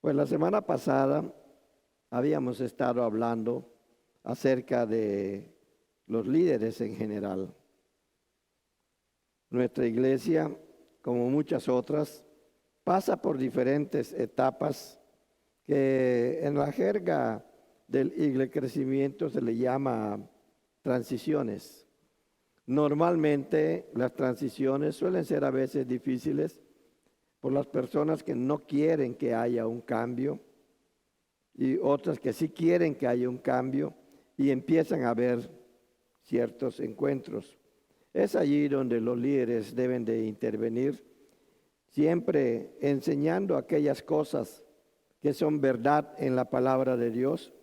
Pues la semana pasada habíamos estado hablando acerca de los líderes en general. Nuestra iglesia, como muchas otras, pasa por diferentes etapas que en la jerga del crecimiento se le llama transiciones. Normalmente las transiciones suelen ser a veces difíciles por las personas que no quieren que haya un cambio y otras que sí quieren que haya un cambio y empiezan a haber ciertos encuentros. Es allí donde los líderes deben de intervenir, siempre enseñando aquellas cosas que son verdad en la palabra de Dios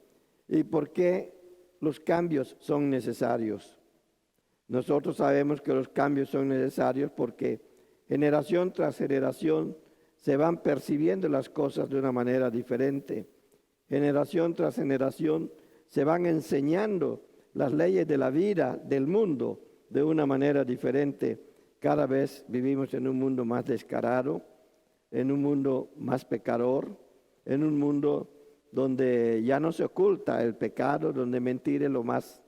y por qué los cambios son necesarios. Nosotros sabemos que los cambios son necesarios porque generación tras generación se van percibiendo las cosas de una manera diferente. Generación tras generación se van enseñando las leyes de la vida, del mundo, de una manera diferente. Cada vez vivimos en un mundo más descarado, en un mundo más pecador, en un mundo donde ya no se oculta el pecado, donde mentir es lo más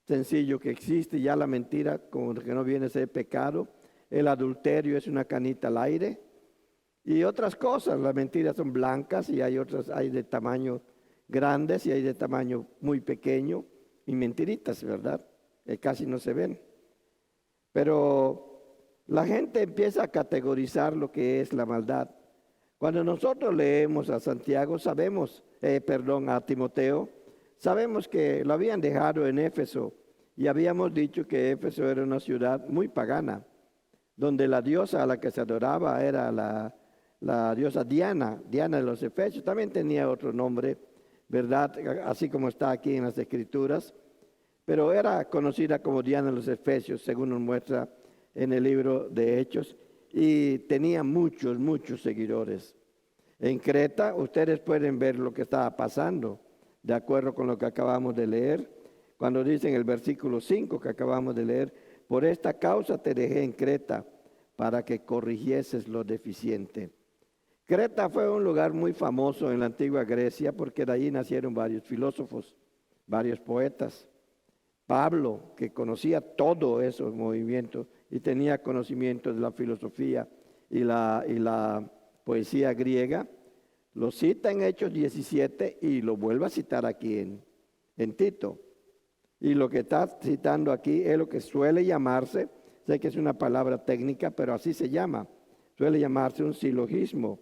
sencillo que existe, ya la mentira como que no viene a ser pecado, el adulterio es una canita al aire y otras cosas, las mentiras son blancas y hay otras, hay de tamaño grandes y hay de tamaño muy pequeño y mentiritas, ¿verdad? Que casi no se ven. Pero la gente empieza a categorizar lo que es la maldad. Cuando nosotros leemos a Santiago, sabemos, a Timoteo, sabemos que lo habían dejado en Éfeso y habíamos dicho que Éfeso era una ciudad muy pagana, donde la diosa a la que se adoraba era la diosa Diana, Diana de los Efesios. También tenía otro nombre, ¿verdad? Así como está aquí en las Escrituras, pero era conocida como Diana de los Efesios, según nos muestra en el libro de Hechos, y tenía muchos seguidores. En Creta ustedes pueden ver lo que estaba pasando, de acuerdo con lo que acabamos de leer, cuando dice en el versículo 5 que acabamos de leer, por esta causa te dejé en Creta, para que corrigieses lo deficiente. Creta fue un lugar muy famoso en la antigua Grecia, porque de allí nacieron varios filósofos, varios poetas. Pablo, que conocía todos esos movimientos y tenía conocimiento de la filosofía y la poesía griega, lo cita en Hechos 17 y lo vuelve a citar aquí en Tito. Y lo que está citando aquí es lo que suele llamarse, sé que es una palabra técnica, pero así se llama, suele llamarse un silogismo.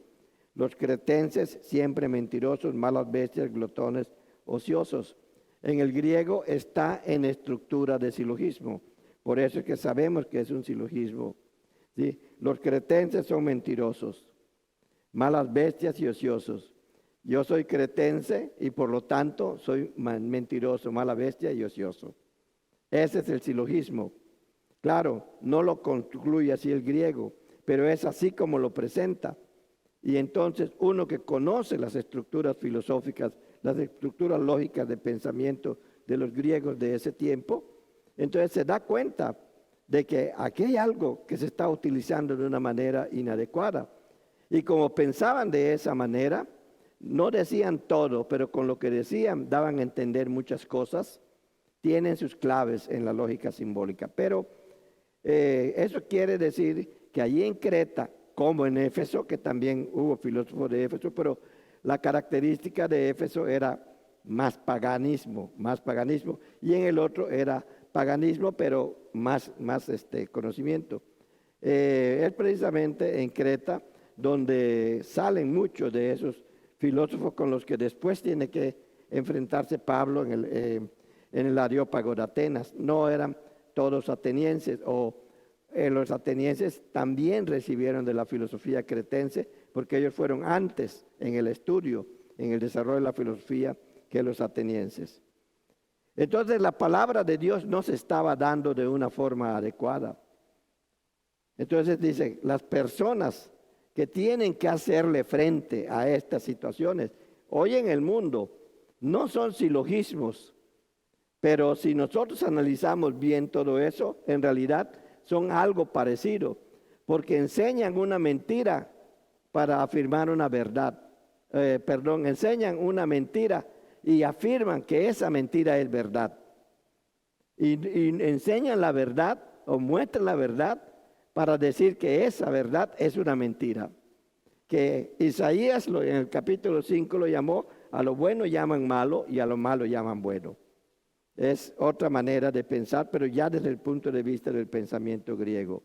Los cretenses siempre mentirosos, malas bestias, glotones, ociosos. En el griego está en estructura de silogismo, por eso es que sabemos que es un silogismo. ¿Sí? Los cretenses son mentirosos, malas bestias y ociosos. Yo soy cretense y por lo tanto soy mentiroso, mala bestia y ocioso. Ese es el silogismo. Claro, no lo concluye así el griego, pero es así como lo presenta. Y entonces uno que conoce las estructuras filosóficas, las estructuras lógicas de pensamiento de los griegos de ese tiempo, entonces se da cuenta de que aquí hay algo que se está utilizando de una manera inadecuada. Y como pensaban de esa manera, no decían todo, pero con lo que decían daban a entender muchas cosas, tienen sus claves en la lógica simbólica. Pero eso quiere decir que allí en Creta, como en Éfeso, que también hubo filósofos de Éfeso, pero la característica de Éfeso era más paganismo, y en el otro era paganismo, pero más conocimiento. Es precisamente en Creta donde salen muchos de esos filósofos con los que después tiene que enfrentarse Pablo en el Areópago de Atenas. No eran todos atenienses, los atenienses también recibieron de la filosofía cretense, porque ellos fueron antes en el estudio, en el desarrollo de la filosofía que los atenienses. Entonces la palabra de Dios no se estaba dando de una forma adecuada. Entonces dice, las personas que tienen que hacerle frente a estas situaciones hoy en el mundo no son silogismos, pero si nosotros analizamos bien todo eso, en realidad son algo parecido, porque enseñan una mentira para afirmar una verdad. enseñan una mentira y afirman que esa mentira es verdad. Y enseñan la verdad o muestran la verdad para decir que esa verdad es una mentira. Que Isaías en el capítulo 5 lo llamó: a lo bueno llaman malo y a lo malo llaman bueno. Es otra manera de pensar, pero ya desde el punto de vista del pensamiento griego.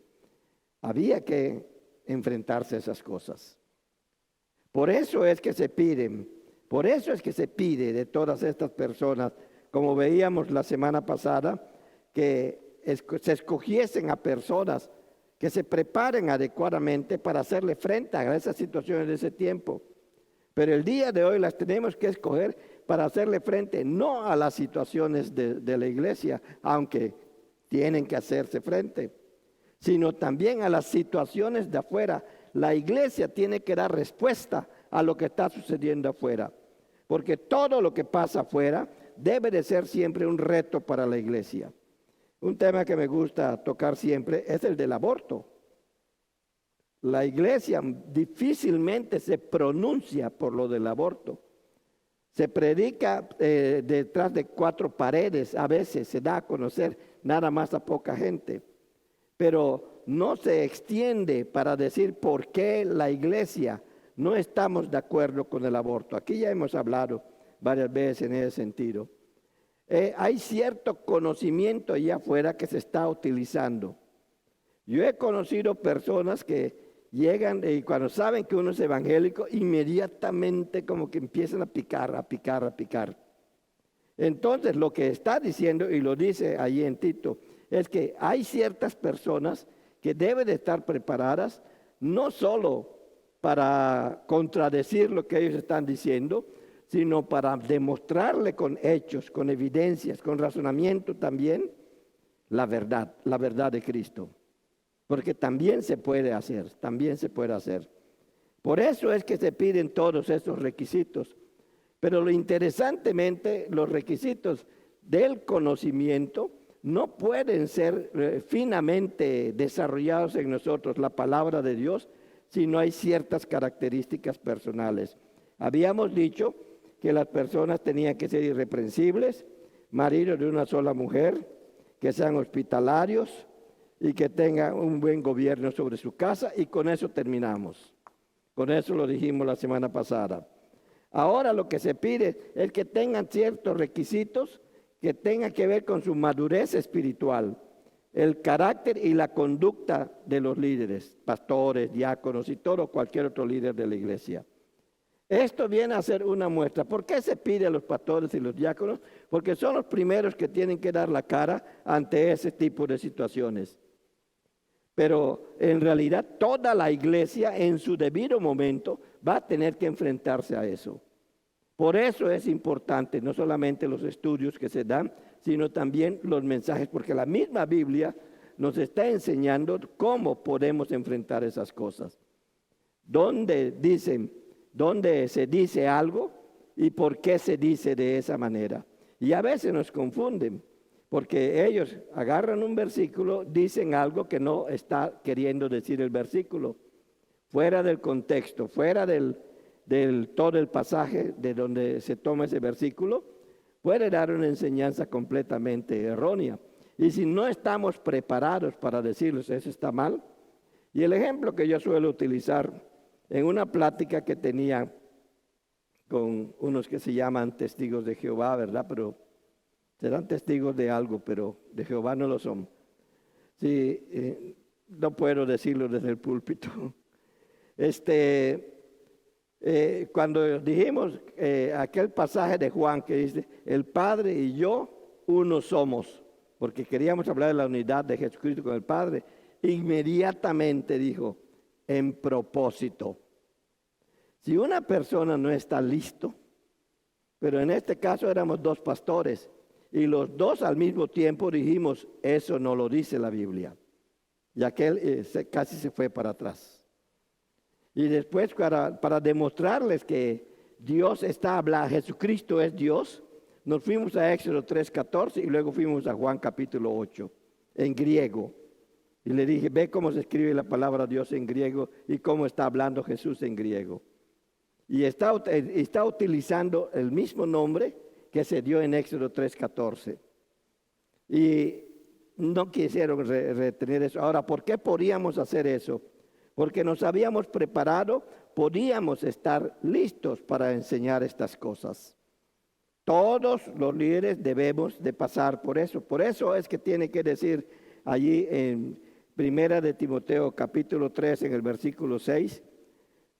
Había que enfrentarse a esas cosas. Por eso es que se pide de todas estas personas, como veíamos la semana pasada, que se escogiesen a personas que se preparen adecuadamente para hacerle frente a esas situaciones de ese tiempo. Pero el día de hoy las tenemos que escoger para hacerle frente no a las situaciones de la iglesia, aunque tienen que hacerse frente, sino también a las situaciones de afuera. La iglesia tiene que dar respuesta a lo que está sucediendo afuera, porque todo lo que pasa afuera debe de ser siempre un reto para la iglesia. Un tema que me gusta tocar siempre es el del aborto. La iglesia difícilmente se pronuncia por lo del aborto. Se predica detrás de 4 paredes, a veces se da a conocer nada más a poca gente, pero no se extiende para decir por qué la iglesia no estamos de acuerdo con el aborto. Aquí ya hemos hablado varias veces en ese sentido. Hay cierto conocimiento allá afuera que se está utilizando. Yo he conocido personas que llegan y cuando saben que uno es evangélico, inmediatamente como que empiezan a picar. Entonces lo que está diciendo, y lo dice allí en Tito, es que hay ciertas personas que deben de estar preparadas, no solo para contradecir lo que ellos están diciendo, sino para demostrarle con hechos, con evidencias, con razonamiento también, la verdad de Cristo. Porque también se puede hacer. Por eso es que se piden todos esos requisitos. Pero lo interesantemente, los requisitos del conocimiento no pueden ser finamente desarrollados en nosotros, la palabra de Dios, si no hay ciertas características personales. Habíamos dicho que las personas tenían que ser irreprensibles, maridos de una sola mujer, que sean hospitalarios y que tengan un buen gobierno sobre su casa, y con eso terminamos. Con eso lo dijimos la semana pasada. Ahora lo que se pide es que tengan ciertos requisitos que tengan que ver con su madurez espiritual, el carácter y la conducta de los líderes, pastores, diáconos y todo cualquier otro líder de la iglesia. Esto viene a ser una muestra. ¿Por qué se pide a los pastores y los diáconos? Porque son los primeros que tienen que dar la cara ante ese tipo de situaciones. Pero en realidad toda la iglesia en su debido momento va a tener que enfrentarse a eso. Por eso es importante no solamente los estudios que se dan, sino también los mensajes, porque la misma Biblia nos está enseñando cómo podemos enfrentar esas cosas. Dónde se dice algo y por qué se dice de esa manera. Y a veces nos confunden, porque ellos agarran un versículo, dicen algo que no está queriendo decir el versículo, fuera del contexto, fuera del todo el pasaje de donde se toma ese versículo, puede dar una enseñanza completamente errónea. Y si no estamos preparados para decirles eso está mal, y el ejemplo que yo suelo utilizar en una plática que tenía con unos que se llaman testigos de Jehová, ¿verdad? Pero serán testigos de algo, pero de Jehová no lo son. Sí, no puedo decirlo desde el púlpito. Cuando dijimos aquel pasaje de Juan que dice, el Padre y yo uno somos, porque queríamos hablar de la unidad de Jesucristo con el Padre, inmediatamente dijo, en propósito. Si una persona no está listo, pero en este caso éramos 2 pastores, y los 2 al mismo tiempo dijimos, eso no lo dice la Biblia. Y aquel casi se fue para atrás. Y después para demostrarles que Dios está hablando, Jesucristo es Dios, nos fuimos a Éxodo 3:14 y luego fuimos a Juan capítulo 8, en griego. Y le dije, ve cómo se escribe la palabra Dios en griego y cómo está hablando Jesús en griego. Y está utilizando el mismo nombre que se dio en Éxodo 3:14. Y no quisieron retener eso. Ahora, ¿por qué podíamos hacer eso? Porque nos habíamos preparado, podíamos estar listos para enseñar estas cosas. Todos los líderes debemos de pasar por eso. Por eso es que tiene que decir allí en Primera de Timoteo capítulo 3 en el versículo 6,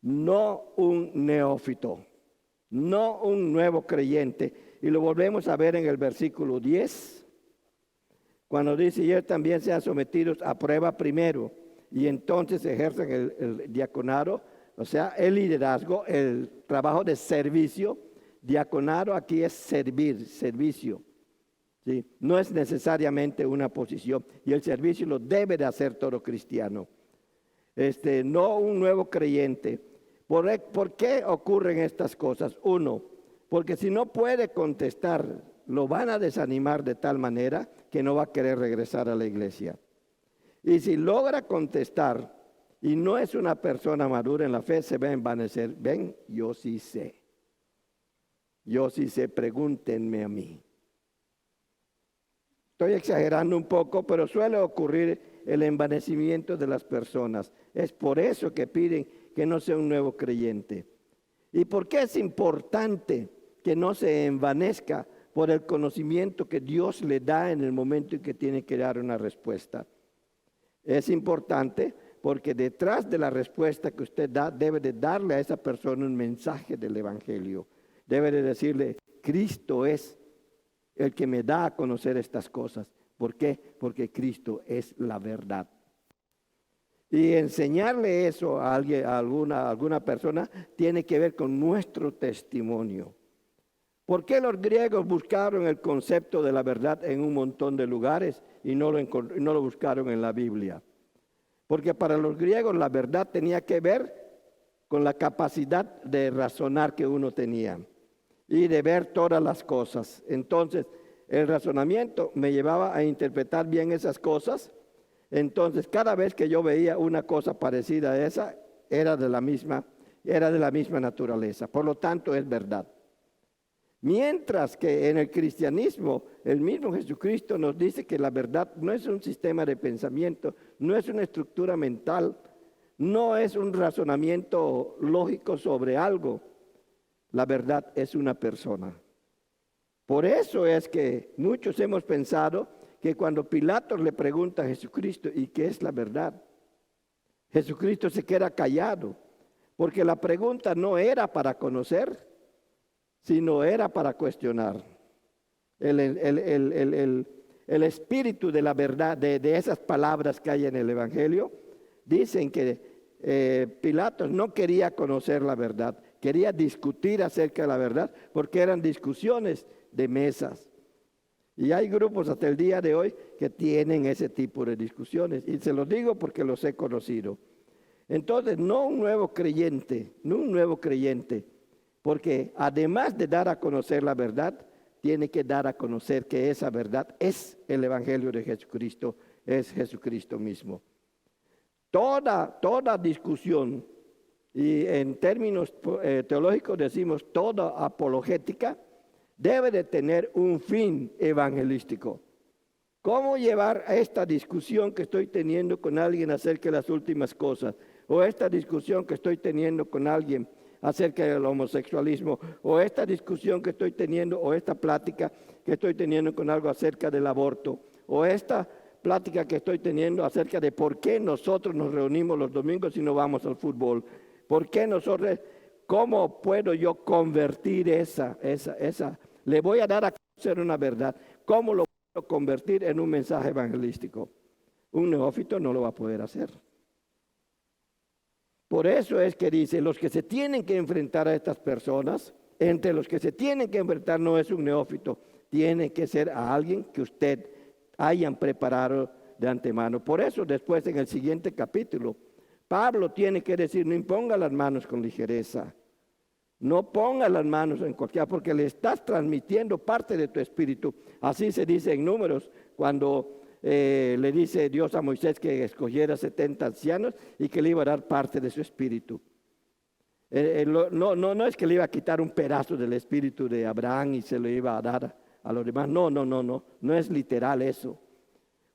no un neófito, no un nuevo creyente. Y lo volvemos a ver en el versículo 10, cuando dice, y ellos también sean sometidos a prueba primero, y entonces ejercen el diaconado, o sea, el liderazgo, el trabajo de servicio. Diaconado aquí es servir, servicio. ¿Sí? No es necesariamente una posición, y el servicio lo debe de hacer todo cristiano. No un nuevo creyente. ¿Por qué ocurren estas cosas? Uno, porque si no puede contestar, lo van a desanimar de tal manera que no va a querer regresar a la iglesia. Y si logra contestar y no es una persona madura en la fe, se va a envanecer. Ven, yo sí sé. Yo sí sé, pregúntenme a mí. Estoy exagerando un poco, pero suele ocurrir el envanecimiento de las personas. Es por eso que piden que no sea un nuevo creyente. ¿Y por qué es importante que no se envanezca? Por el conocimiento que Dios le da en el momento en que tiene que dar una respuesta. Es importante porque detrás de la respuesta que usted da, debe de darle a esa persona un mensaje del Evangelio. Debe de decirle, Cristo es el que me da a conocer estas cosas. ¿Por qué? Porque Cristo es la verdad. Y enseñarle eso a alguna persona tiene que ver con nuestro testimonio. ¿Por qué los griegos buscaron el concepto de la verdad en un montón de lugares y no lo buscaron en la Biblia? Porque para los griegos la verdad tenía que ver con la capacidad de razonar que uno tenía y de ver todas las cosas. Entonces, el razonamiento me llevaba a interpretar bien esas cosas. Entonces, cada vez que yo veía una cosa parecida a esa, era de la misma naturaleza. Por lo tanto, es verdad. Mientras que en el cristianismo, el mismo Jesucristo nos dice que la verdad no es un sistema de pensamiento, no es una estructura mental, no es un razonamiento lógico sobre algo. La verdad es una persona. Por eso es que muchos hemos pensado que cuando Pilato le pregunta a Jesucristo, ¿y qué es la verdad? Jesucristo se queda callado, porque la pregunta no era para conocer, sino era para cuestionar. El espíritu de la verdad, de esas palabras que hay en el Evangelio, dicen que Pilato no quería conocer la verdad, quería discutir acerca de la verdad, porque eran discusiones de mesas. Y hay grupos hasta el día de hoy que tienen ese tipo de discusiones, y se los digo porque los he conocido. Entonces, no un nuevo creyente, porque además de dar a conocer la verdad, tiene que dar a conocer que esa verdad es el Evangelio de Jesucristo, es Jesucristo mismo. Toda discusión, y en términos teológicos decimos toda apologética, debe de tener un fin evangelístico. ¿Cómo llevar a esta discusión que estoy teniendo con alguien acerca de las últimas cosas? O esta discusión que estoy teniendo con alguien acerca del homosexualismo, o esta discusión que estoy teniendo, o esta plática que estoy teniendo con algo acerca del aborto, o esta plática que estoy teniendo acerca de por qué nosotros nos reunimos los domingos y no vamos al fútbol. ¿Por qué nosotros, cómo puedo yo convertir esa? Le voy a dar a conocer una verdad. ¿Cómo lo puedo convertir en un mensaje evangelístico? Un neófito no lo va a poder hacer. Por eso es que dice, los que se tienen que enfrentar a estas personas, entre los que se tienen que enfrentar no es un neófito, tiene que ser a alguien que usted hayan preparado de antemano. Por eso después en el siguiente capítulo, Pablo tiene que decir, no imponga las manos con ligereza, no ponga las manos en cualquiera, porque le estás transmitiendo parte de tu espíritu. Así se dice en Números, cuando le dice Dios a Moisés que escogiera 70 ancianos y que le iba a dar parte de su espíritu. No es que le iba a quitar un pedazo del espíritu de Abraham y se lo iba a dar a los demás. No es literal eso.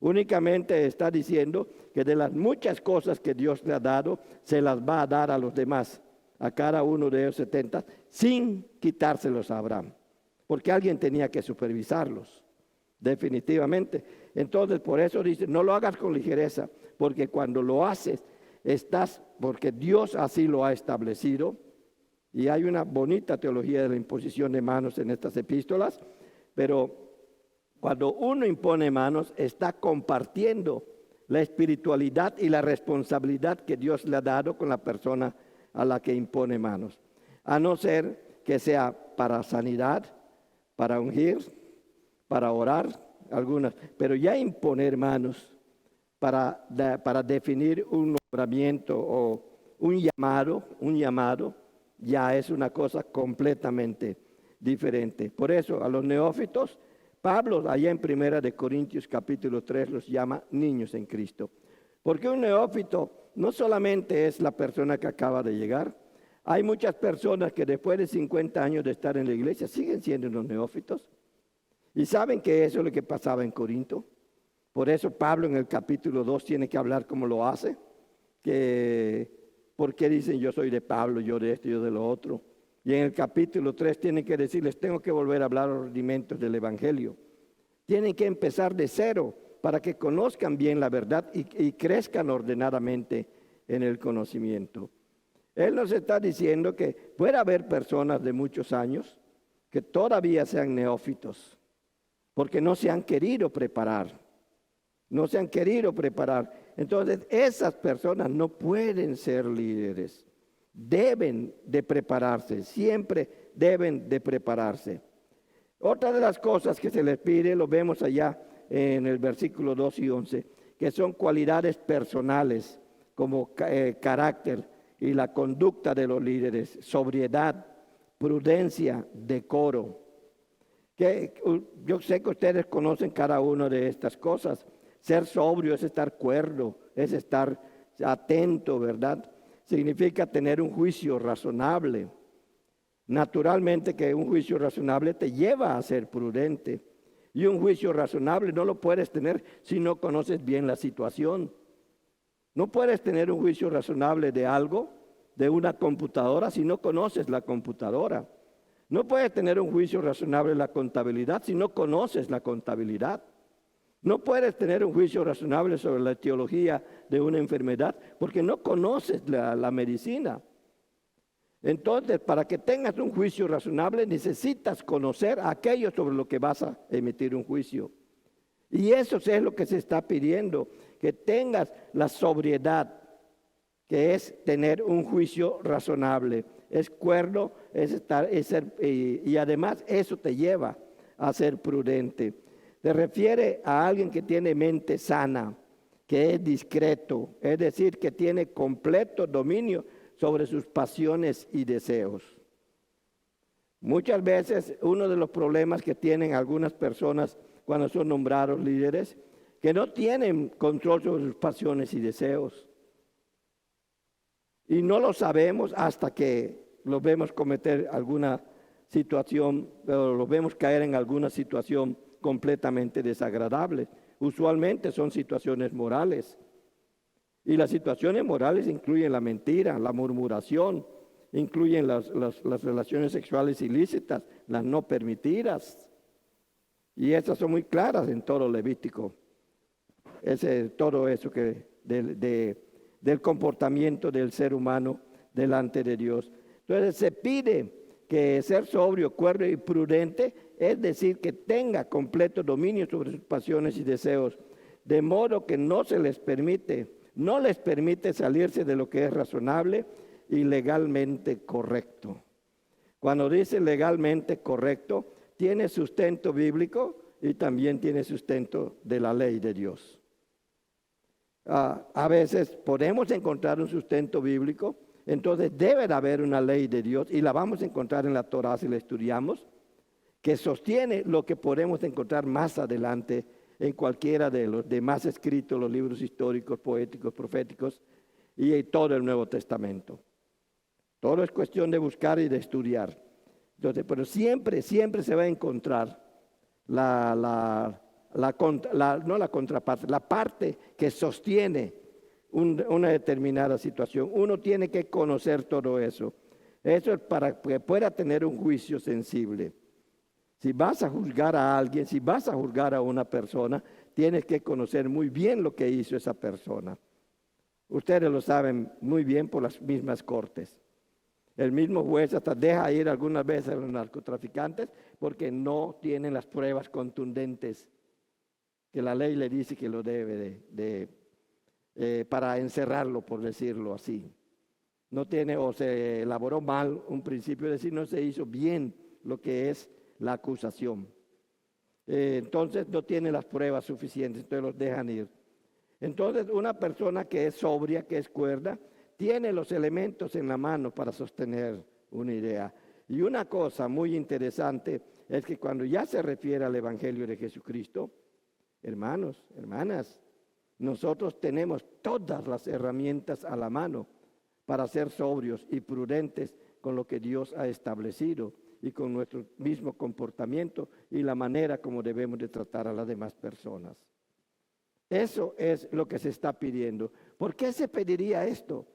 Únicamente está diciendo que de las muchas cosas que Dios le ha dado, se las va a dar a los demás, a cada uno de ellos 70, sin quitárselos a Abraham, porque alguien tenía que supervisarlos, definitivamente. Entonces, por eso dice, no lo hagas con ligereza, porque cuando lo haces, porque Dios así lo ha establecido, y hay una bonita teología de la imposición de manos en estas epístolas, pero cuando uno impone manos, está compartiendo la espiritualidad y la responsabilidad que Dios le ha dado con la persona a la que impone manos. A no ser que sea para sanidad, para ungir, para orar, algunas. Pero ya imponer manos para definir un nombramiento o un llamado, ya es una cosa completamente diferente. Por eso a los neófitos, Pablo, allá en 1 de Corintios capítulo 3, los llama niños en Cristo. Porque un neófito no solamente es la persona que acaba de llegar. Hay muchas personas que después de 50 años de estar en la iglesia siguen siendo unos neófitos. Y saben que eso es lo que pasaba en Corinto. Por eso Pablo en el capítulo 2 tiene que hablar como lo hace. Porque dicen yo soy de Pablo, yo de esto, yo de lo otro. Y en el capítulo 3 tienen que decirles, tengo que volver a hablar los rudimentos del Evangelio. Tienen que empezar de cero para que conozcan bien la verdad y crezcan ordenadamente en el conocimiento. Él nos está diciendo que puede haber personas de muchos años que todavía sean neófitos, porque no se han querido preparar. Entonces, esas personas no pueden ser líderes. Deben de prepararse, siempre deben de prepararse. Otra de las cosas que se les pide, lo vemos allá en el versículo 2 y 11, que son cualidades personales como carácter y la conducta de los líderes, sobriedad, prudencia, decoro. Yo sé que ustedes conocen cada una de estas cosas. Ser sobrio es estar cuerdo, es estar atento, ¿verdad? Significa tener un juicio razonable. Naturalmente que un juicio razonable te lleva a ser prudente. Y un juicio razonable no lo puedes tener si no conoces bien la situación. No puedes tener un juicio razonable de algo, de una computadora, si no conoces la computadora. No puedes tener un juicio razonable de la contabilidad si no conoces la contabilidad. No puedes tener un juicio razonable sobre la etiología de una enfermedad porque no conoces la medicina. Entonces, para que tengas un juicio razonable, necesitas conocer aquello sobre lo que vas a emitir un juicio. Y eso es lo que se está pidiendo, que tengas la sobriedad, que es tener un juicio razonable. Es cuerdo, y además eso te lleva a ser prudente. Se refiere a alguien que tiene mente sana, que es discreto, es decir, que tiene completo dominio sobre sus pasiones y deseos. Muchas veces uno de los problemas que tienen algunas personas cuando son nombrados líderes, que no tienen control sobre sus pasiones y deseos. Y no lo sabemos hasta que los vemos cometer alguna situación, o los vemos caer en alguna situación completamente desagradable. Usualmente son situaciones morales. Y las situaciones morales incluyen la mentira, la murmuración, incluyen las relaciones sexuales ilícitas, las no permitidas. Y estas son muy claras en todo Levítico. Todo eso del comportamiento del ser humano delante de Dios. Entonces se pide que ser sobrio, cuerdo y prudente, es decir, que tenga completo dominio sobre sus pasiones y deseos, de modo que no les permite salirse de lo que es razonable y legalmente correcto. Cuando dice legalmente correcto, tiene sustento bíblico y también tiene sustento de la ley de Dios. A veces podemos encontrar un sustento bíblico, entonces debe de haber una ley de Dios y la vamos a encontrar en la Torá si la estudiamos, que sostiene lo que podemos encontrar más adelante en cualquiera de los demás escritos, los libros históricos, poéticos, proféticos y todo el Nuevo Testamento. Todo es cuestión de buscar y de estudiar. Entonces, pero siempre se va a encontrar no la contraparte, la parte que sostiene una determinada situación. Uno tiene que conocer todo eso. Eso es para que pueda tener un juicio sensible. Si vas a juzgar a alguien, si vas a juzgar a una persona, tienes que conocer muy bien lo que hizo esa persona. Ustedes lo saben muy bien por las mismas cortes. El mismo juez hasta deja ir algunas veces a los narcotraficantes porque no tienen las pruebas contundentes que la ley le dice que lo debe para encerrarlo, por decirlo así. No tiene, o se elaboró mal un principio, es decir, no se hizo bien lo que es la acusación. Entonces no tiene las pruebas suficientes, entonces los dejan ir. Entonces una persona que es sobria, que es cuerda, tiene los elementos en la mano para sostener una idea. Y una cosa muy interesante es que cuando ya se refiere al Evangelio de Jesucristo, hermanos, hermanas, nosotros tenemos todas las herramientas a la mano para ser sobrios y prudentes con lo que Dios ha establecido y con nuestro mismo comportamiento y la manera como debemos de tratar a las demás personas. Eso es lo que se está pidiendo. ¿Por qué se pediría esto?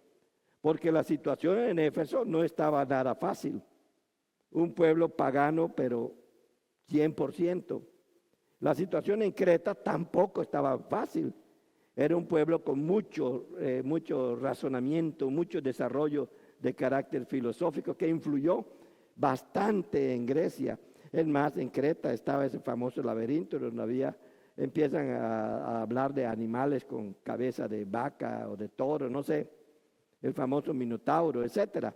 Porque la situación en Éfeso no estaba nada fácil. Un pueblo pagano, pero 100%. La situación en Creta tampoco estaba fácil. Era un pueblo con mucho razonamiento, mucho desarrollo de carácter filosófico que influyó bastante en Grecia. Es más, en Creta estaba ese famoso laberinto donde empiezan a hablar de animales con cabeza de vaca o de toro, no sé, el famoso Minotauro, etcétera.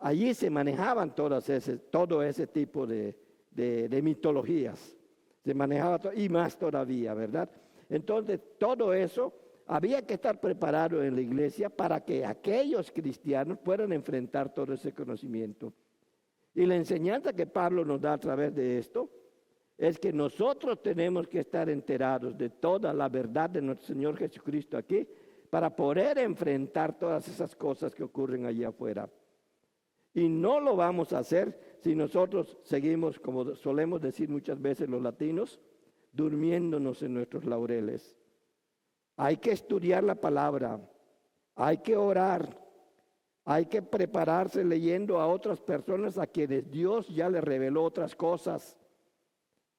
Allí se manejaban todo ese tipo de mitologías. Se manejaba y más todavía, ¿verdad? Entonces, todo eso había que estar preparado en la iglesia para que aquellos cristianos puedan enfrentar todo ese conocimiento. Y la enseñanza que Pablo nos da a través de esto es que nosotros tenemos que estar enterados de toda la verdad de nuestro Señor Jesucristo aquí para poder enfrentar todas esas cosas que ocurren allá afuera. Y no lo vamos a hacer si nosotros seguimos, como solemos decir muchas veces los latinos, durmiéndonos en nuestros laureles. Hay que estudiar la palabra, hay que orar, hay que prepararse leyendo a otras personas a quienes Dios ya les reveló otras cosas.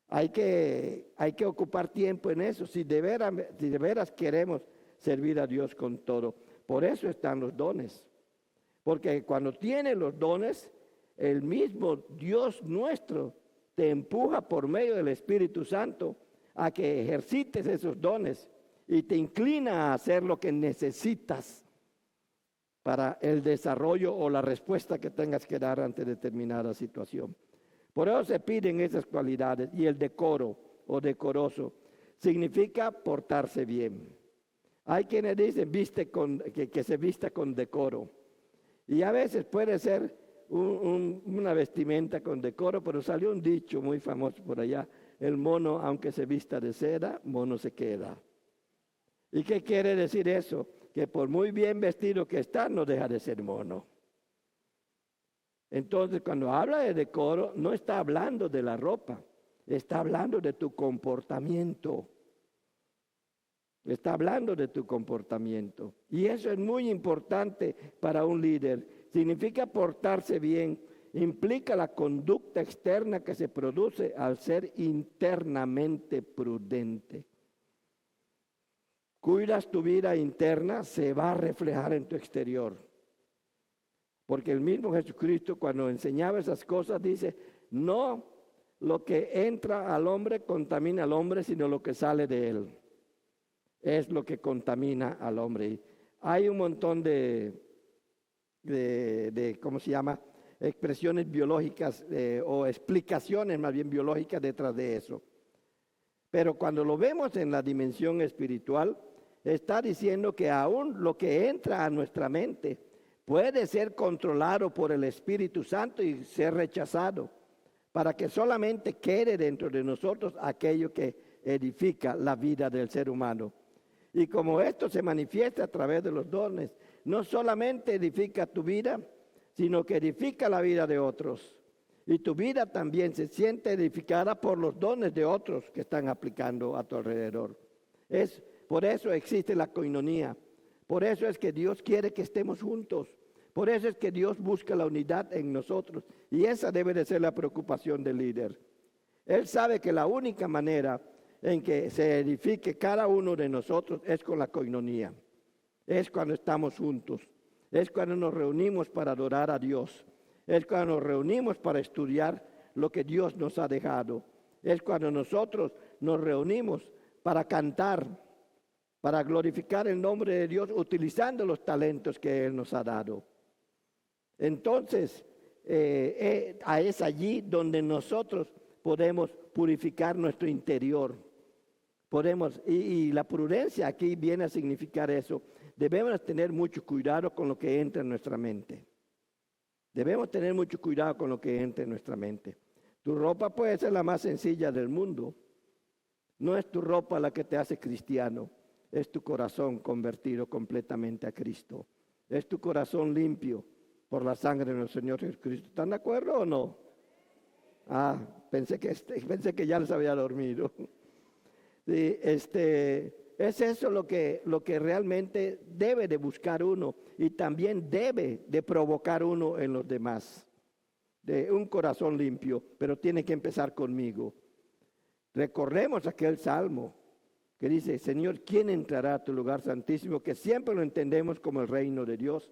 Hay que ocupar tiempo en eso, si de veras queremos servir a Dios con todo. Por eso están los dones. Porque cuando tienes los dones, el mismo Dios nuestro te empuja por medio del Espíritu Santo a que ejercites esos dones y te inclina a hacer lo que necesitas para el desarrollo o la respuesta que tengas que dar ante determinada situación. Por eso se piden esas cualidades. Y el decoro o decoroso significa portarse bien. Hay quienes dicen que se vista con decoro. Y a veces puede ser una vestimenta con decoro, pero salió un dicho muy famoso por allá: el mono, aunque se vista de seda, mono se queda. ¿Y qué quiere decir eso? Que por muy bien vestido que está, no deja de ser mono. Entonces, cuando habla de decoro, no está hablando de la ropa, está hablando de tu comportamiento. Está hablando de tu comportamiento. Y eso es muy importante para un líder. Significa portarse bien. Implica la conducta externa que se produce al ser internamente prudente. Cuidas tu vida interna, se va a reflejar en tu exterior. Porque el mismo Jesucristo, cuando enseñaba esas cosas, dice: no lo que entra al hombre contamina al hombre, sino lo que sale de él. Es lo que contamina al hombre. Y hay un montón de ¿cómo se llama? Expresiones biológicas o explicaciones más bien biológicas detrás de eso. Pero cuando lo vemos en la dimensión espiritual, está diciendo que aún lo que entra a nuestra mente puede ser controlado por el Espíritu Santo y ser rechazado, para que solamente quede dentro de nosotros aquello que edifica la vida del ser humano. Y como esto se manifiesta a través de los dones, no solamente edifica tu vida, sino que edifica la vida de otros. Y tu vida también se siente edificada por los dones de otros que están aplicando a tu alrededor. Por eso existe la coinonía. Por eso es que Dios quiere que estemos juntos. Por eso es que Dios busca la unidad en nosotros. Y esa debe de ser la preocupación del líder. Él sabe que la única manera en que se edifique cada uno de nosotros es con la coinonía. Es cuando estamos juntos. Es cuando nos reunimos para adorar a Dios. Es cuando nos reunimos para estudiar lo que Dios nos ha dejado. Es cuando nosotros nos reunimos para cantar, para glorificar el nombre de Dios utilizando los talentos que Él nos ha dado. Entonces, es allí donde nosotros podemos purificar nuestro interior. Y la prudencia aquí viene a significar eso. Debemos tener mucho cuidado con lo que entra en nuestra mente. Debemos tener mucho cuidado con lo que entra en nuestra mente. Tu ropa puede ser la más sencilla del mundo. No es tu ropa la que te hace cristiano. Es tu corazón convertido completamente a Cristo. Es tu corazón limpio por la sangre de nuestro Señor Jesucristo. ¿Están de acuerdo o no? Pensé que ya les había dormido. Sí, es eso lo que realmente debe de buscar uno y también debe de provocar uno en los demás. De un corazón limpio, pero tiene que empezar conmigo. Recordemos aquel salmo que dice, Señor, ¿quién entrará a tu lugar santísimo? Que siempre lo entendemos como el reino de Dios,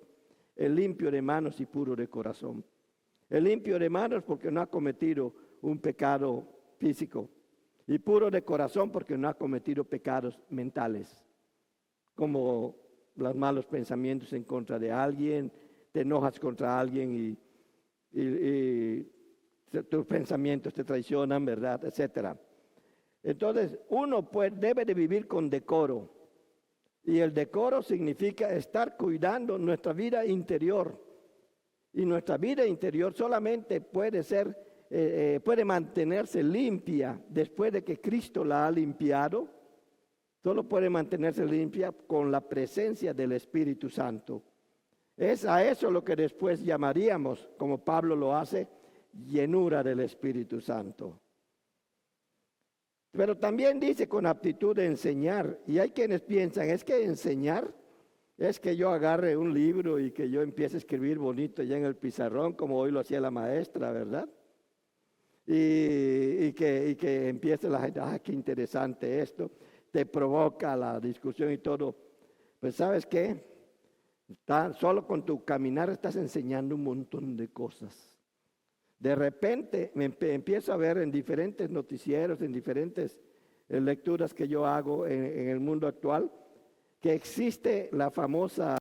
el limpio de manos y puro de corazón. El limpio de manos porque no ha cometido un pecado físico. Y puro de corazón porque no ha cometido pecados mentales, como los malos pensamientos en contra de alguien, te enojas contra alguien y tus pensamientos te traicionan, ¿verdad? Etcétera. Entonces, uno debe de vivir con decoro. Y el decoro significa estar cuidando nuestra vida interior. Y nuestra vida interior solamente puede mantenerse limpia después de que Cristo la ha limpiado. Solo puede mantenerse limpia con la presencia del Espíritu Santo. Es a eso lo que después llamaríamos, como Pablo lo hace, llenura del Espíritu Santo. Pero también dice con aptitud de enseñar. Y hay quienes piensan, es que enseñar es que yo agarre un libro y que yo empiece a escribir bonito ya en el pizarrón, como hoy lo hacía la maestra, ¿verdad? Y que empiece la gente, qué interesante esto, te provoca la discusión y todo. Pues ¿sabes qué? Solo con tu caminar estás enseñando un montón de cosas. De repente me empiezo a ver en diferentes noticieros, en diferentes lecturas que yo hago en el mundo actual, que existe la famosa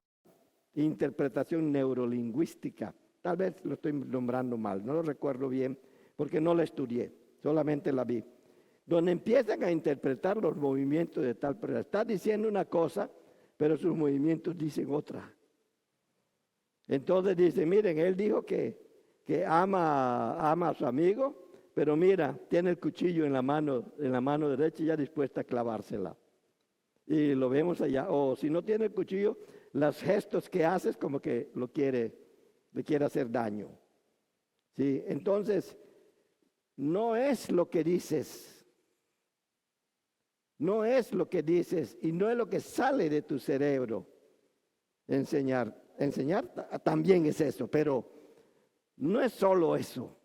interpretación neurolingüística. Tal vez lo estoy nombrando mal, no lo recuerdo bien, porque no la estudié, solamente la vi. Donde empiezan a interpretar los movimientos de tal persona. Está diciendo una cosa, pero sus movimientos dicen otra. Entonces dice, miren, él dijo que ama a su amigo, pero mira, tiene el cuchillo en la mano derecha ya dispuesta a clavársela. Y lo vemos allá. O si no tiene el cuchillo, los gestos que haces como que le quiere hacer daño. ¿Sí? Entonces, no es lo que dices. No es lo que dices y no es lo que sale de tu cerebro. Enseñar también es eso, pero no es solo eso.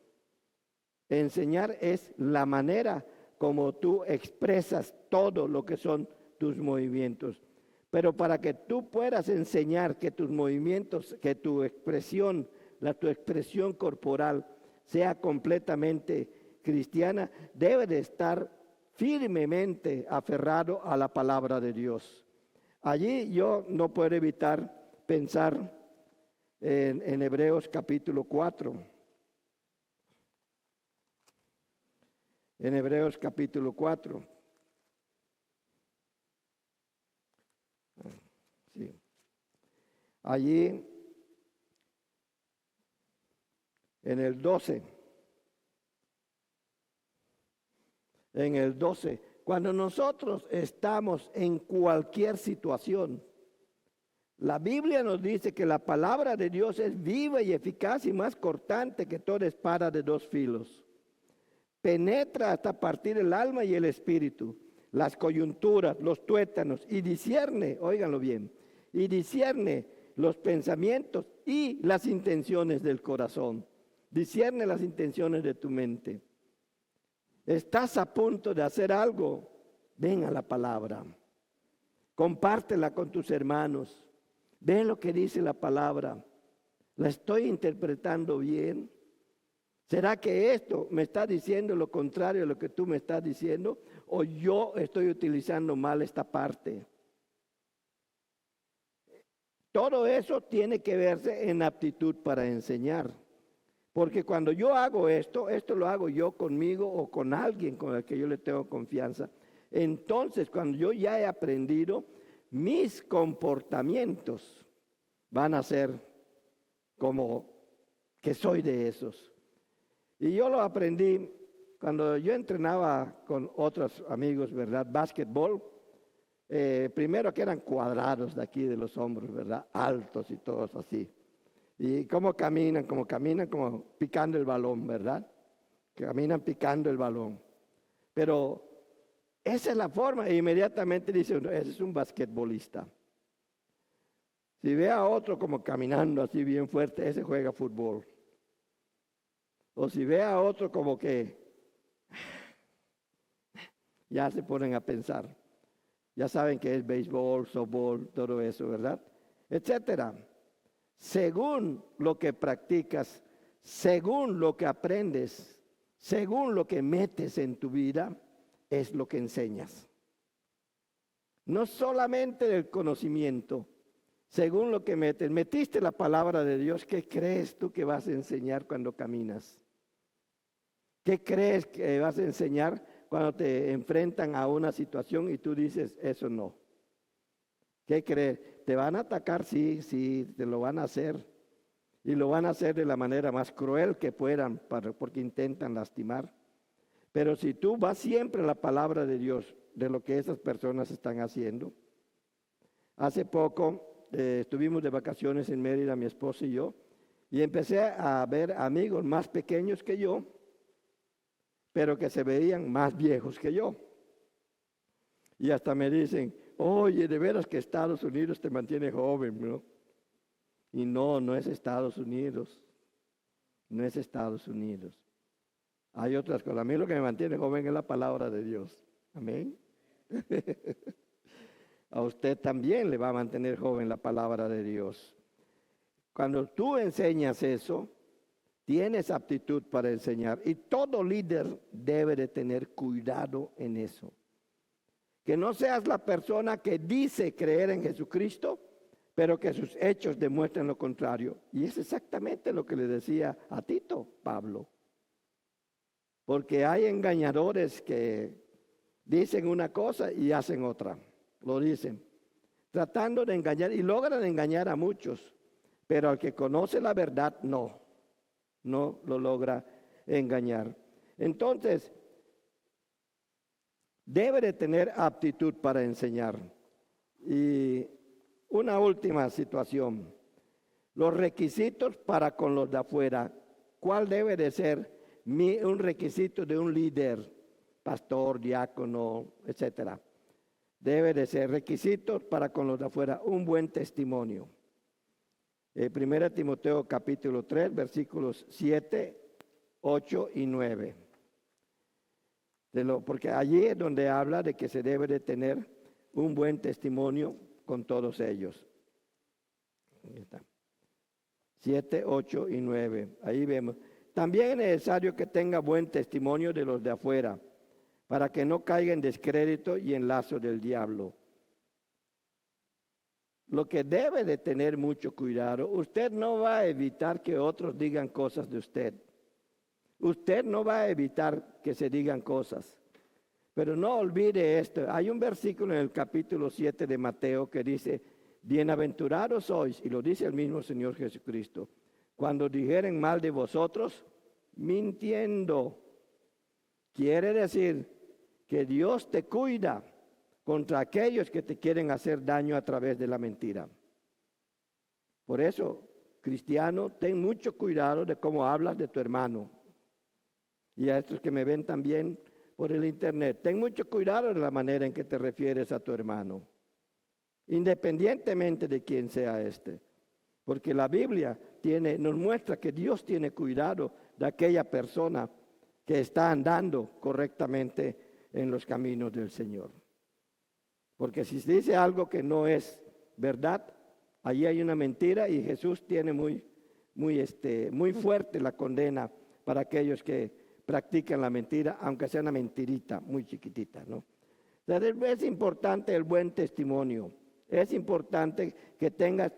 Enseñar es la manera como tú expresas todo lo que son tus movimientos. Pero para que tú puedas enseñar que tus movimientos, que tu expresión, tu expresión corporal sea completamente cristiana, debe de estar firmemente aferrado a la palabra de Dios. Allí yo no puedo evitar pensar en Hebreos capítulo 4. En Hebreos capítulo 4. Sí. Allí en el 12. En el 12. Cuando nosotros estamos en cualquier situación, La Biblia nos dice que la palabra de Dios es viva y eficaz y más cortante que toda espada de dos filos. Penetra hasta partir el alma y el espíritu, las coyunturas, los tuétanos, y discierne, óiganlo bien, y discierne los pensamientos y las intenciones del corazón. Discierne las intenciones de tu mente. Estás a punto de hacer algo, ven a la palabra. Compártela con tus hermanos. Ve lo que dice la palabra. ¿La estoy interpretando bien? ¿Será que esto me está diciendo lo contrario a lo que tú me estás diciendo? ¿O yo estoy utilizando mal esta parte? Todo eso tiene que verse en aptitud para enseñar. Porque cuando yo hago esto lo hago yo conmigo o con alguien con el que yo le tengo confianza. Entonces, cuando yo ya he aprendido, mis comportamientos van a ser como que soy de esos. Y yo lo aprendí cuando yo entrenaba con otros amigos, ¿verdad? Básquetbol. Primero que eran cuadrados de aquí de los hombros, ¿verdad? Altos y todos así. Y cómo caminan, como picando el balón, ¿verdad? Caminan picando el balón. Pero esa es la forma, e inmediatamente dice uno, ese es un basquetbolista. Si ve a otro como caminando así bien fuerte, ese juega fútbol. O si ve a otro como que ya se ponen a pensar. Ya saben que es béisbol, softball, todo eso, ¿verdad? Etcétera. Según lo que practicas, según lo que aprendes, según lo que metes en tu vida, es lo que enseñas. No solamente el conocimiento, según lo que metes. Metiste la palabra de Dios, ¿qué crees tú que vas a enseñar cuando caminas? ¿Qué crees que vas a enseñar cuando te enfrentan a una situación y tú dices, eso no? ¿Qué crees? ¿Te van a atacar? Sí, te lo van a hacer. Y lo van a hacer de la manera más cruel que puedan, porque intentan lastimar. Pero si tú vas siempre a la palabra de Dios, de lo que esas personas están haciendo. Hace poco estuvimos de vacaciones en Mérida, mi esposa y yo, y empecé a ver amigos más pequeños que yo, pero que se veían más viejos que yo. Y hasta me dicen, oye, de veras que Estados Unidos te mantiene joven, ¿no? Y no es Estados Unidos. No es Estados Unidos. Hay otras cosas. A mí lo que me mantiene joven es la palabra de Dios. Amén. A usted también le va a mantener joven la palabra de Dios. Cuando tú enseñas eso, tienes aptitud para enseñar. Y todo líder debe de tener cuidado en eso. Que no seas la persona que dice creer en Jesucristo, pero que sus hechos demuestren lo contrario. Y es exactamente lo que le decía a Tito, Pablo. Porque hay engañadores que dicen una cosa y hacen otra. Lo dicen, tratando de engañar, y logran engañar a muchos. Pero al que conoce la verdad, no lo logra engañar. Entonces, debe de tener aptitud para enseñar. Y una última situación, los requisitos para con los de afuera. ¿Cuál debe de ser un requisito de un líder, pastor, diácono, etcétera? Debe de ser requisitos para con los de afuera, un buen testimonio. 1 Timoteo capítulo 3, versículos 7, 8 y 9. Porque allí es donde habla de que se debe de tener un buen testimonio con todos ellos. Ahí está. 7, 8 y 9. Ahí vemos. También es necesario que tenga buen testimonio de los de afuera, para que no caiga en descrédito y en lazo del diablo. Lo que debe de tener mucho cuidado, usted no va a evitar que otros digan cosas de usted. Usted no va a evitar que se digan cosas. Pero no olvide esto. Hay un versículo en el capítulo 7 de Mateo que dice, bienaventurados sois, y lo dice el mismo Señor Jesucristo, cuando dijeren mal de vosotros, mintiendo. Quiere decir que Dios te cuida contra aquellos que te quieren hacer daño a través de la mentira. Por eso, cristiano, ten mucho cuidado de cómo hablas de tu hermano. Y a estos que me ven también por el internet, ten mucho cuidado de la manera en que te refieres a tu hermano, independientemente de quién sea este. Porque la Biblia nos muestra que Dios tiene cuidado de aquella persona que está andando correctamente en los caminos del Señor. Porque si se dice algo que no es verdad, allí hay una mentira y Jesús tiene muy fuerte la condena para aquellos que practican la mentira, aunque sea una mentirita muy chiquitita, ¿no? Entonces, es importante el buen testimonio. Es importante que tengas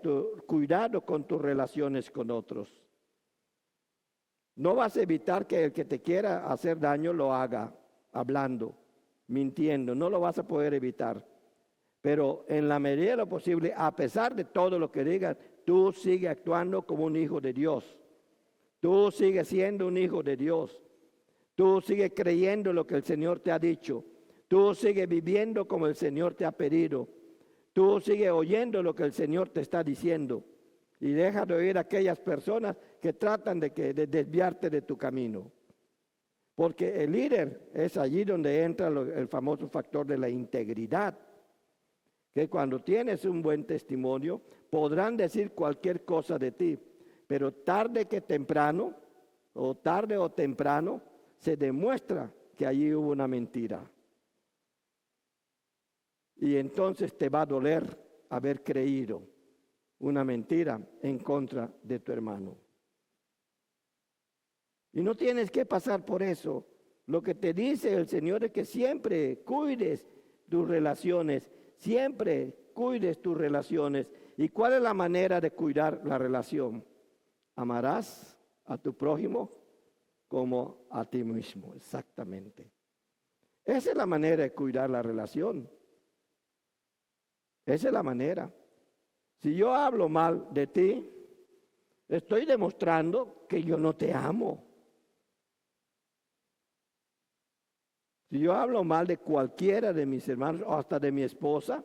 cuidado con tus relaciones con otros. No vas a evitar que el que te quiera hacer daño lo haga hablando, mintiendo. No lo vas a poder evitar. Pero en la medida de lo posible, a pesar de todo lo que digan, tú sigues actuando como un hijo de Dios. Tú sigues siendo un hijo de Dios. Tú sigues creyendo lo que el Señor te ha dicho. Tú sigues viviendo como el Señor te ha pedido. Tú sigues oyendo lo que el Señor te está diciendo. Y deja de oír a aquellas personas que tratan de desviarte de tu camino. Porque el líder es allí donde entra el famoso factor de la integridad. Que cuando tienes un buen testimonio, podrán decir cualquier cosa de ti. Pero tarde o temprano, se demuestra que allí hubo una mentira. Y entonces te va a doler haber creído una mentira en contra de tu hermano. Y no tienes que pasar por eso. Lo que te dice el Señor es que siempre cuides tus relaciones, siempre cuides tus relaciones. ¿Y cuál es la manera de cuidar la relación? Amarás a tu prójimo como a ti mismo, exactamente. Esa es la manera de cuidar la relación. Esa es la manera. Si yo hablo mal de ti, estoy demostrando que yo no te amo. Si yo hablo mal de cualquiera de mis hermanos o hasta de mi esposa,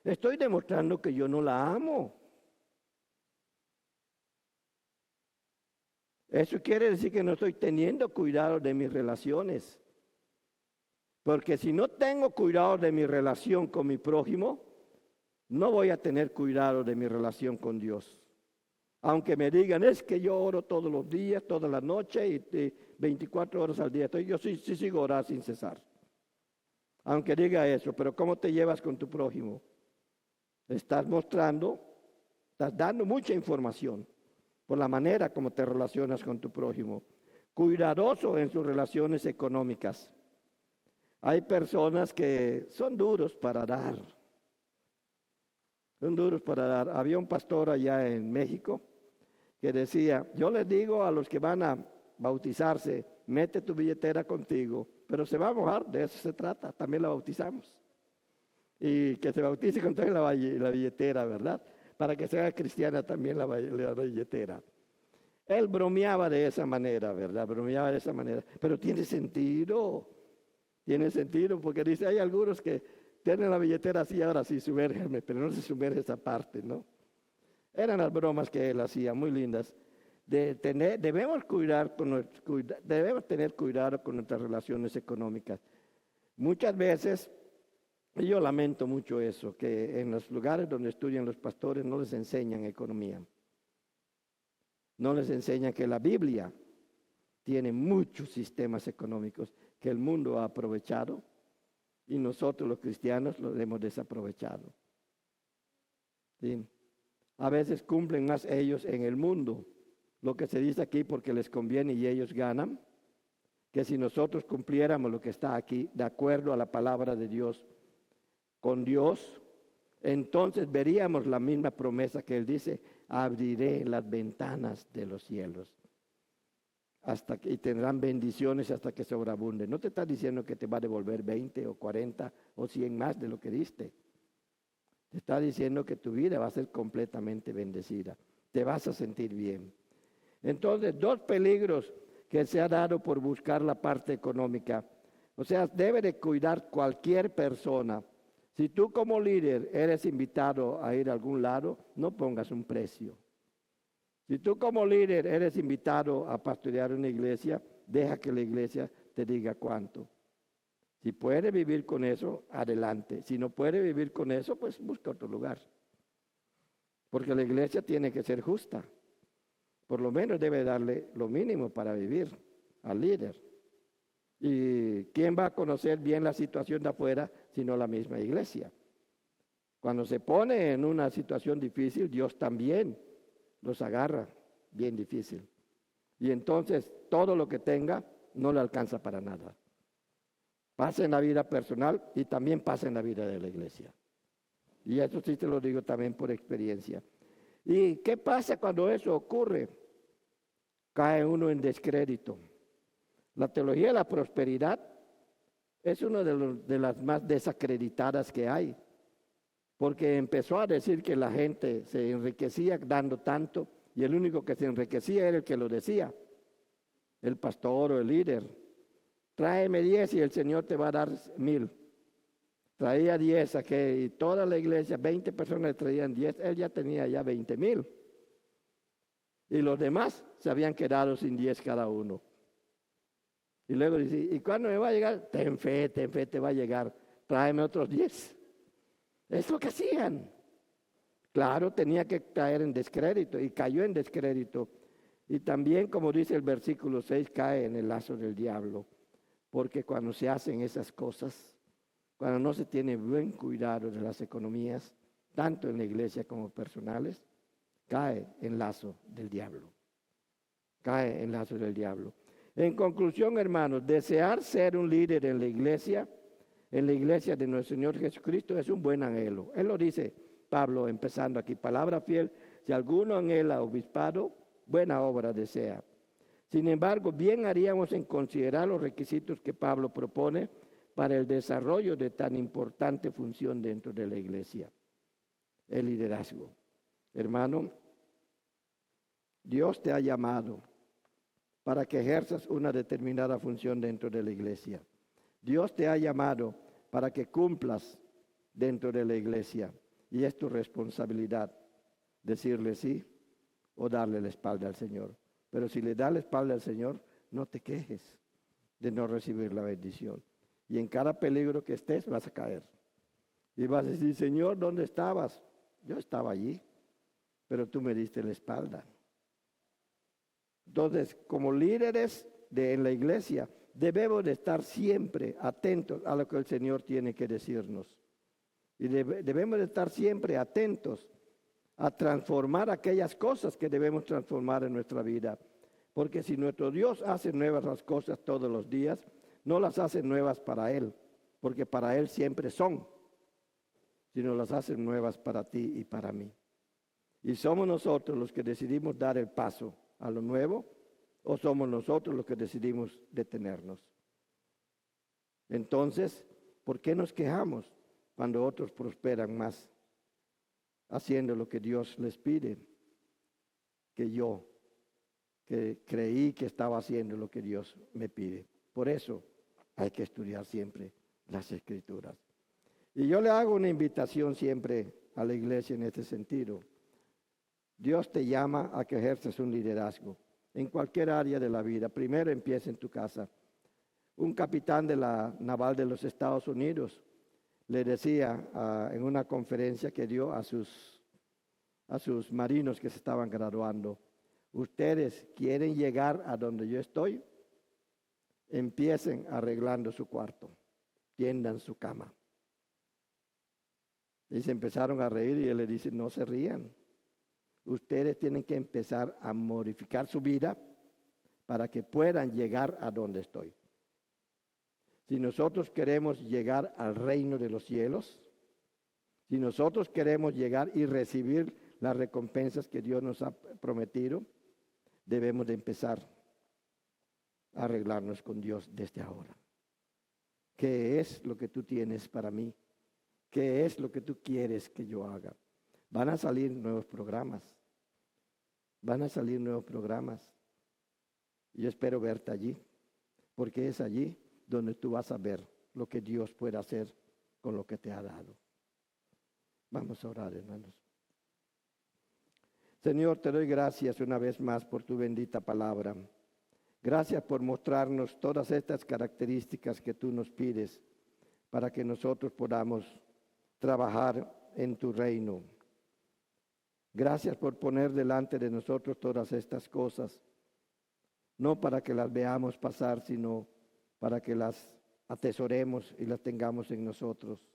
estoy demostrando que yo no la amo. Eso quiere decir que no estoy teniendo cuidado de mis relaciones. Porque si no tengo cuidado de mi relación con mi prójimo, no voy a tener cuidado de mi relación con Dios. Aunque me digan, es que yo oro todos los días, toda la noche y 24 horas al día. Yo sí sigo orando sin cesar. Aunque diga eso, pero ¿cómo te llevas con tu prójimo? Estás dando mucha información por la manera como te relacionas con tu prójimo. Cuidadoso en sus relaciones económicas. Hay personas que son duros para dar. Son duros para dar. Había un pastor allá en México que decía, yo les digo a los que van a bautizarse, mete tu billetera contigo, pero se va a mojar, de eso se trata, también la bautizamos. Y que se bautice con toda la billetera, ¿verdad? Para que sea cristiana también la billetera. Él bromeaba de esa manera, ¿verdad? Bromeaba de esa manera, pero tiene sentido porque dice, hay algunos que tienen la billetera así, ahora sí, sumérgeme, pero no se sumerge esa parte, ¿no? Eran las bromas que él hacía, muy lindas. Debemos tener cuidado con nuestras relaciones económicas. Muchas veces, y yo lamento mucho eso, que en los lugares donde estudian los pastores no les enseñan economía. No les enseñan que la Biblia tiene muchos sistemas económicos que el mundo ha aprovechado y nosotros los cristianos los hemos desaprovechado. ¿Sí? A veces cumplen más ellos en el mundo lo que se dice aquí porque les conviene y ellos ganan, que si nosotros cumpliéramos lo que está aquí de acuerdo a la palabra de Dios, con Dios, entonces veríamos la misma promesa que Él dice, abriré las ventanas de los cielos y tendrán bendiciones hasta que sobreabunden. No te está diciendo que te va a devolver 20 o 40 o 100 más de lo que diste. Te está diciendo que tu vida va a ser completamente bendecida. Te vas a sentir bien. Entonces, dos peligros que se ha dado por buscar la parte económica. O sea, debe de cuidar cualquier persona. Si tú como líder eres invitado a ir a algún lado, no pongas un precio. Si tú como líder eres invitado a pastorear una iglesia, deja que la iglesia te diga cuánto. Si puede vivir con eso, adelante. Si no puede vivir con eso, pues busca otro lugar. Porque la iglesia tiene que ser justa. Por lo menos debe darle lo mínimo para vivir al líder. ¿Y quién va a conocer bien la situación de afuera sino la misma iglesia? Cuando se pone en una situación difícil, Dios también los agarra bien difícil. Y entonces todo lo que tenga no le alcanza para nada. Pasa en la vida personal y también pasa en la vida de la iglesia. Y eso sí te lo digo también por experiencia. ¿Y qué pasa cuando eso ocurre? Cae uno en descrédito. La teología de la prosperidad es una de las más desacreditadas que hay, porque empezó a decir que la gente se enriquecía dando tanto y el único que se enriquecía era el que lo decía, el pastor o el líder. Tráeme 10 y el Señor te va a dar 1000. Traía 10 y toda la iglesia, 20 personas le traían 10, él ya tenía ya 20,000. Y los demás se habían quedado sin 10 cada uno. Y luego dice, ¿y cuándo me va a llegar? Ten fe, te va a llegar. Tráeme otros 10. Es lo que hacían. Claro, tenía que caer en descrédito y cayó en descrédito. Y también, como dice el versículo 6, cae en el lazo del diablo. Porque cuando se hacen esas cosas, cuando no se tiene buen cuidado de las economías, tanto en la iglesia como personales, cae en lazo del diablo. Cae en lazo del diablo. En conclusión, hermanos, desear ser un líder en la iglesia de nuestro Señor Jesucristo es un buen anhelo. Él lo dice, Pablo, empezando aquí, palabra fiel, si alguno anhela obispado, buena obra desea. Sin embargo, bien haríamos en considerar los requisitos que Pablo propone para el desarrollo de tan importante función dentro de la iglesia, el liderazgo. Hermano, Dios te ha llamado para que ejerzas una determinada función dentro de la iglesia. Dios te ha llamado para que cumplas dentro de la iglesia y es tu responsabilidad decirle sí o darle la espalda al Señor. Pero si le das la espalda al Señor, no te quejes de no recibir la bendición. Y en cada peligro que estés vas a caer. Y vas a decir, Señor, ¿dónde estabas? Yo estaba allí, pero tú me diste la espalda. Entonces, como líderes en la iglesia, debemos de estar siempre atentos a lo que el Señor tiene que decirnos. Y debemos de estar siempre atentos a transformar aquellas cosas que debemos transformar en nuestra vida. Porque si nuestro Dios hace nuevas las cosas todos los días, no las hace nuevas para Él, porque para Él siempre son, sino las hace nuevas para ti y para mí. Y somos nosotros los que decidimos dar el paso a lo nuevo, o somos nosotros los que decidimos detenernos. Entonces, ¿por qué nos quejamos cuando otros prosperan más, haciendo lo que Dios les pide, que yo, que creí que estaba haciendo lo que Dios me pide? Por eso hay que estudiar siempre las Escrituras. Y yo le hago una invitación siempre a la iglesia en este sentido. Dios te llama a que ejerzas un liderazgo en cualquier área de la vida. Primero empieza en tu casa. Un capitán de la naval de los Estados Unidos le decía en una conferencia que dio a sus marinos que se estaban graduando, ustedes quieren llegar a donde yo estoy, empiecen arreglando su cuarto, tiendan su cama. Y se empezaron a reír y él le dice, no se rían. Ustedes tienen que empezar a modificar su vida para que puedan llegar a donde estoy. Si nosotros queremos llegar al reino de los cielos, si nosotros queremos llegar y recibir las recompensas que Dios nos ha prometido, debemos de empezar a arreglarnos con Dios desde ahora. ¿Qué es lo que tú tienes para mí? ¿Qué es lo que tú quieres que yo haga? Van a salir nuevos programas. Van a salir nuevos programas. Yo espero verte allí, porque es allí donde tú vas a ver lo que Dios puede hacer con lo que te ha dado. Vamos a orar, hermanos. Señor, te doy gracias una vez más por tu bendita palabra. Gracias por mostrarnos todas estas características que tú nos pides para que nosotros podamos trabajar en tu reino. Gracias por poner delante de nosotros todas estas cosas, no para que las veamos pasar, sino para que las atesoremos y las tengamos en nosotros.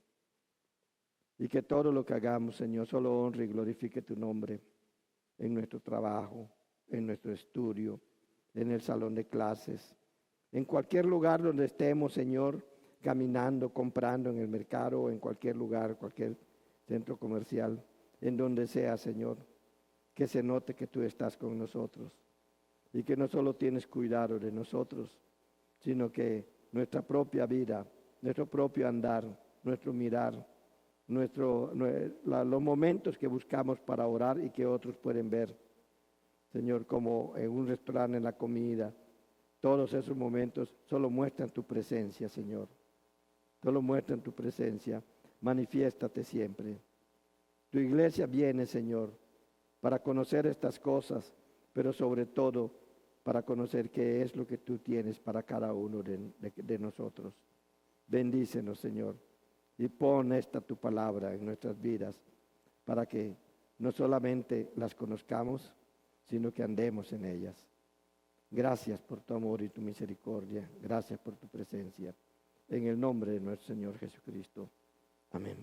Y que todo lo que hagamos, Señor, solo honre y glorifique tu nombre en nuestro trabajo, en nuestro estudio, en el salón de clases, en cualquier lugar donde estemos, Señor, caminando, comprando en el mercado o en cualquier lugar, cualquier centro comercial, en donde sea, Señor, que se note que tú estás con nosotros y que no solo tienes cuidado de nosotros, sino que nuestra propia vida, nuestro propio andar, nuestro mirar, los momentos que buscamos para orar y que otros pueden ver, Señor, como en un restaurante, en la comida, todos esos momentos solo muestran tu presencia, Señor. Solo muestran tu presencia. Manifiéstate siempre. Tu iglesia viene, Señor, para conocer estas cosas, pero sobre todo para conocer qué es lo que tú tienes para cada uno de nosotros. Bendícenos, Señor, y pon esta tu palabra en nuestras vidas para que no solamente las conozcamos, sino que andemos en ellas. Gracias por tu amor y tu misericordia. Gracias por tu presencia. En el nombre de nuestro Señor Jesucristo. Amén.